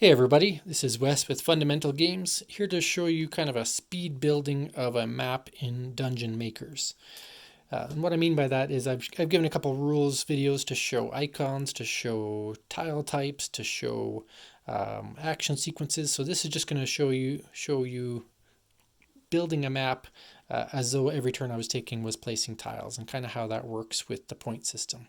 Hey everybody, this is Wes with Fundamental Games, here to show you kind of a speed building of a map in Dungeon Makers. And what I mean by that is I've given a couple rules videos to show icons, to show tile types, to show action sequences. So this is just going to show you building a map as though every turn I was taking was placing tiles, and kind of how that works with the point system.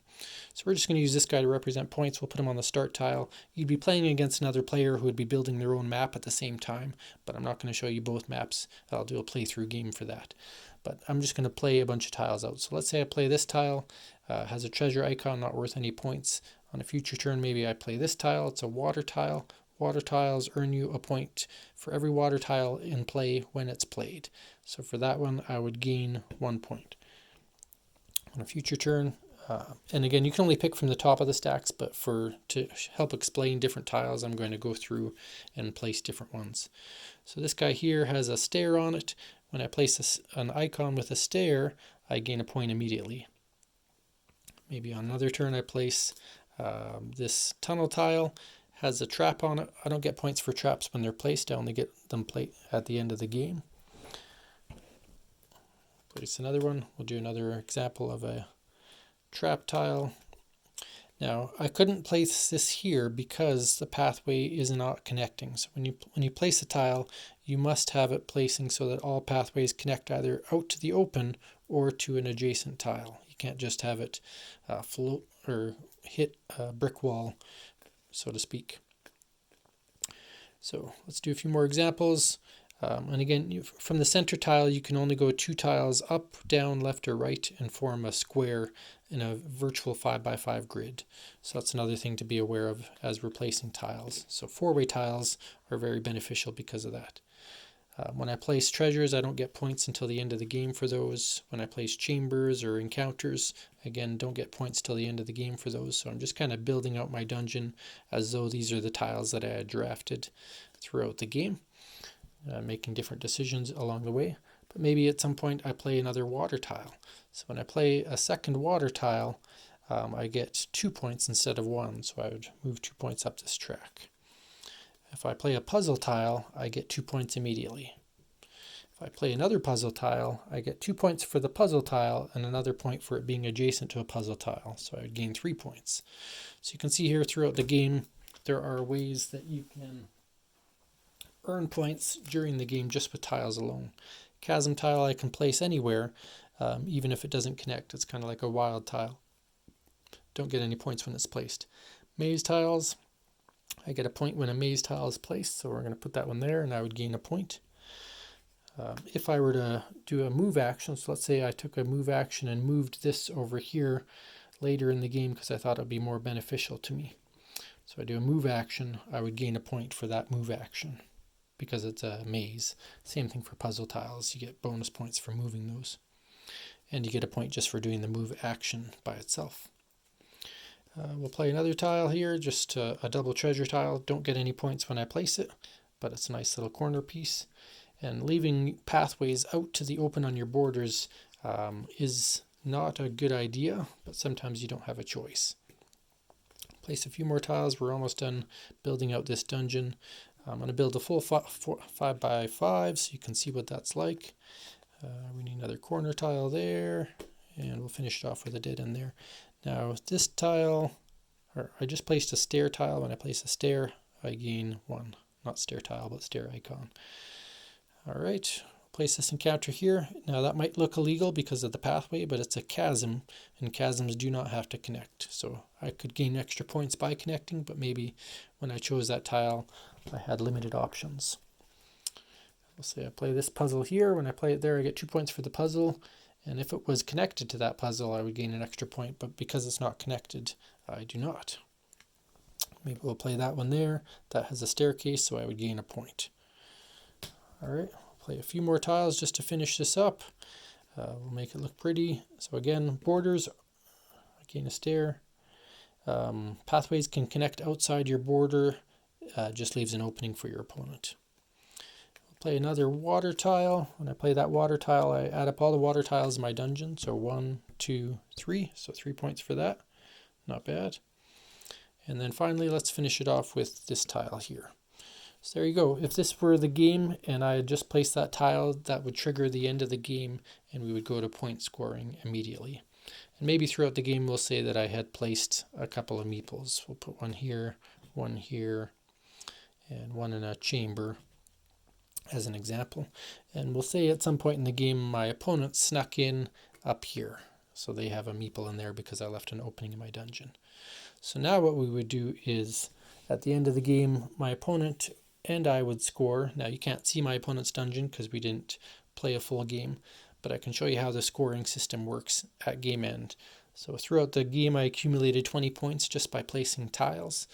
So we're just going to use this guy to represent points. We'll put him on the start tile. You'd be playing against another player who would be building their own map at the same time, but I'm not going to show you both maps. I'll do a playthrough game for that. But I'm just going to play a bunch of tiles out. So let's say I play this tile, has a treasure icon, not worth any points. On a future turn, maybe I play this tile. It's a water tile. Water tiles earn you a point for every water tile in play when it's played. So for that one, I would gain 1 point. On a future turn, and again, you can only pick from the top of the stacks, but to help explain different tiles, I'm going to go through and place different ones. So this guy here has a stair on it. When I place an icon with a stair, I gain a point immediately. Maybe on another turn, I place this tunnel tile. Has a trap on it. I don't get points for traps when they're placed. I only get them at the end of the game. Place another one. We'll do another example of a trap tile. Now, I couldn't place this here because the pathway is not connecting. So when you place a tile, you must have it placing so that all pathways connect either out to the open or to an adjacent tile. You can't just have it float or hit a brick wall, so to speak. So let's do a few more examples. And again, from the center tile, you can only go 2 tiles up, down, left, or right and form a square in a virtual 5x5 grid. So that's another thing to be aware of as replacing tiles. So 4-way tiles are very beneficial because of that. When I place treasures, I don't get points until the end of the game for those. When I place chambers or encounters, again, don't get points till the end of the game for those. So I'm just kind of building out my dungeon as though these are the tiles that I had drafted throughout the game, making different decisions along the way. But maybe at some point I play another water tile. So when I play a second water tile, I get 2 points instead of 1. So I would move 2 points up this track. If I play a puzzle tile, I get 2 points immediately. If I play another puzzle tile, I get 2 points for the puzzle tile and another point for it being adjacent to a puzzle tile. So I would gain 3 points. So you can see here throughout the game, there are ways that you can earn points during the game just with tiles alone. Chasm tile I can place anywhere, even if it doesn't connect. It's kind of like a wild tile. Don't get any points when it's placed. Maze tiles, I get a point when a maze tile is placed, so we're going to put that one there and I would gain a point. If I were to do a move action, so let's say I took a move action and moved this over here later in the game because I thought it would be more beneficial to me. So I do a move action, I would gain a point for that move action because it's a maze. Same thing for puzzle tiles, you get bonus points for moving those. And you get a point just for doing the move action by itself. We'll play another tile here, just a double treasure tile. Don't get any points when I place it, but it's a nice little corner piece. And leaving pathways out to the open on your borders is not a good idea, but sometimes you don't have a choice. Place a few more tiles. We're almost done building out this dungeon. I'm going to build a full 5x5 so you can see what that's like. We need another corner tile there, and we'll finish it off with a dead end there. Now this tile, I just placed a stair tile. When I place a stair, I gain 1. Not stair tile, but stair icon. All right, place this encounter here. Now that might look illegal because of the pathway, but it's a chasm, and chasms do not have to connect. So I could gain extra points by connecting, but maybe when I chose that tile, I had limited options. We'll say I play this puzzle here. When I play it there, I get 2 points for the puzzle. And if it was connected to that puzzle, I would gain an extra point. But because it's not connected, I do not. Maybe we'll play that one there. That has a staircase, so I would gain a point. All right, play a few more tiles just to finish this up. We'll make it look pretty. So again, borders, I gain a stair. Pathways can connect outside your border. Just leaves an opening for your opponent. Play another water tile. When I play that water tile, I add up all the water tiles in my dungeon. So 1, 2, 3. So 3 points for that. Not bad. And then finally, let's finish it off with this tile here. So there you go. If this were the game and I had just placed that tile, that would trigger the end of the game and we would go to point scoring immediately. And maybe throughout the game we'll say that I had placed a couple of meeples. We'll put one here, and one in a chamber as an example. And we'll say at some point in the game my opponent snuck in up here. So they have a meeple in there because I left an opening in my dungeon. So now what we would do is at the end of the game, my opponent and I would score. Now you can't see my opponent's dungeon because we didn't play a full game, but I can show you how the scoring system works at game end. So throughout the game I accumulated 20 points just by placing tiles.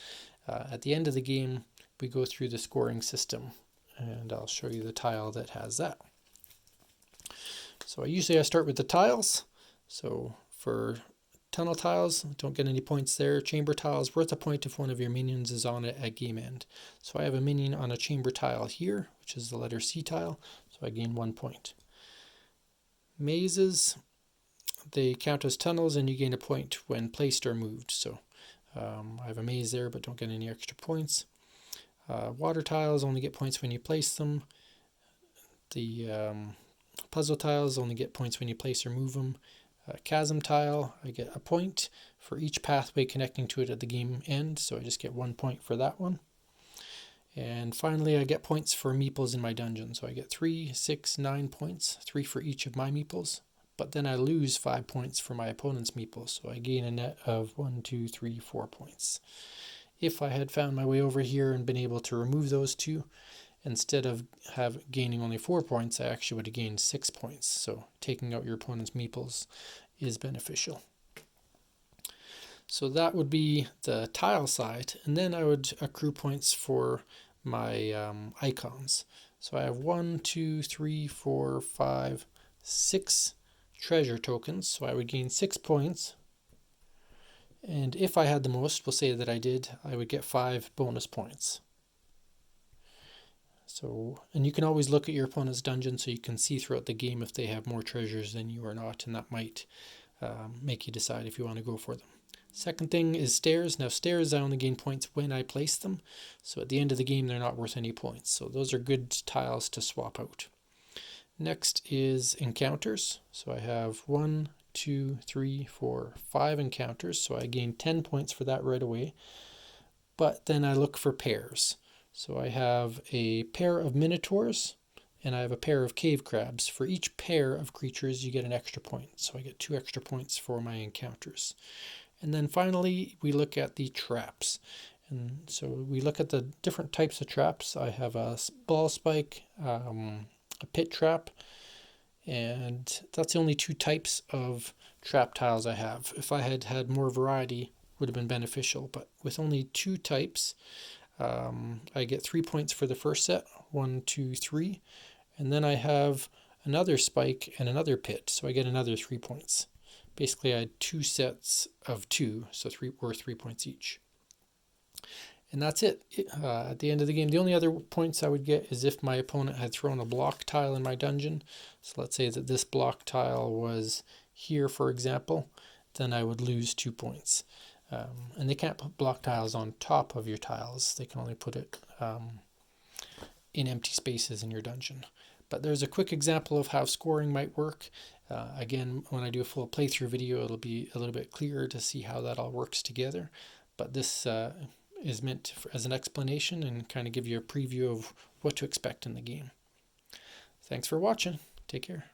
At the end of the game we go through the scoring system and I'll show you the tile that has that. So usually I start with the tiles. So for tunnel tiles, don't get any points there. Chamber tiles, worth a point if one of your minions is on it at game end. So I have a minion on a chamber tile here, which is the letter C tile, so I gain 1 point. Mazes, they count as tunnels and you gain a point when placed or moved. So I have a maze there but don't get any extra points. Water tiles only get points when you place them. The puzzle tiles only get points when you place or move them. Chasm tile, I get a point for each pathway connecting to it at the game end, so I just get 1 point for that one. And finally I get points for meeples in my dungeon, so I get 3, 6, 9 points, 3 for each of my meeples, but then I lose 5 points for my opponent's meeples, so I gain a net of 1, 2, 3, 4 points. If I had found my way over here and been able to remove those two, instead of gaining only 4 points, I actually would have gained 6 points. So taking out your opponent's meeples is beneficial. So that would be the tile side. And then I would accrue points for my icons. So I have 1, 2, 3, 4, 5, 6 treasure tokens. So I would gain 6 points. And if I had the most, we'll say that I did, I would get 5 bonus points. So, and you can always look at your opponent's dungeon so you can see throughout the game if they have more treasures than you or not, and that might make you decide if you want to go for them. Second thing is stairs. Now stairs I only gain points when I place them, so at the end of the game they're not worth any points. So those are good tiles to swap out. Next is encounters. So I have 1, 2, 3, 4, 5 encounters, so I gain 10 points for that right away. But then I look for pairs. So I have a pair of minotaurs and I have a pair of cave crabs. For each pair of creatures you get an extra point. So I get 2 extra points for my encounters. And then finally we look at the traps. And so we look at the different types of traps. I have a ball spike, a pit trap, and that's the only 2 types of trap tiles I have. If I had had more variety, it would have been beneficial, but with only 2 types, I get 3 points for the first set, 1, 2, 3, and then I have another spike and another pit, so I get another 3 points. Basically I had 2 sets of 2, so worth 3 points each. And that's it. At the end of the game, the only other points I would get is if my opponent had thrown a block tile in my dungeon. So let's say that this block tile was here, for example, then I would lose 2 points. And they can't put block tiles on top of your tiles. They can only put it in empty spaces in your dungeon. But there's a quick example of how scoring might work. Again, when I do a full playthrough video, it'll be a little bit clearer to see how that all works together. But this is meant as an explanation and kind of give you a preview of what to expect in the game. Thanks for watching. Take care.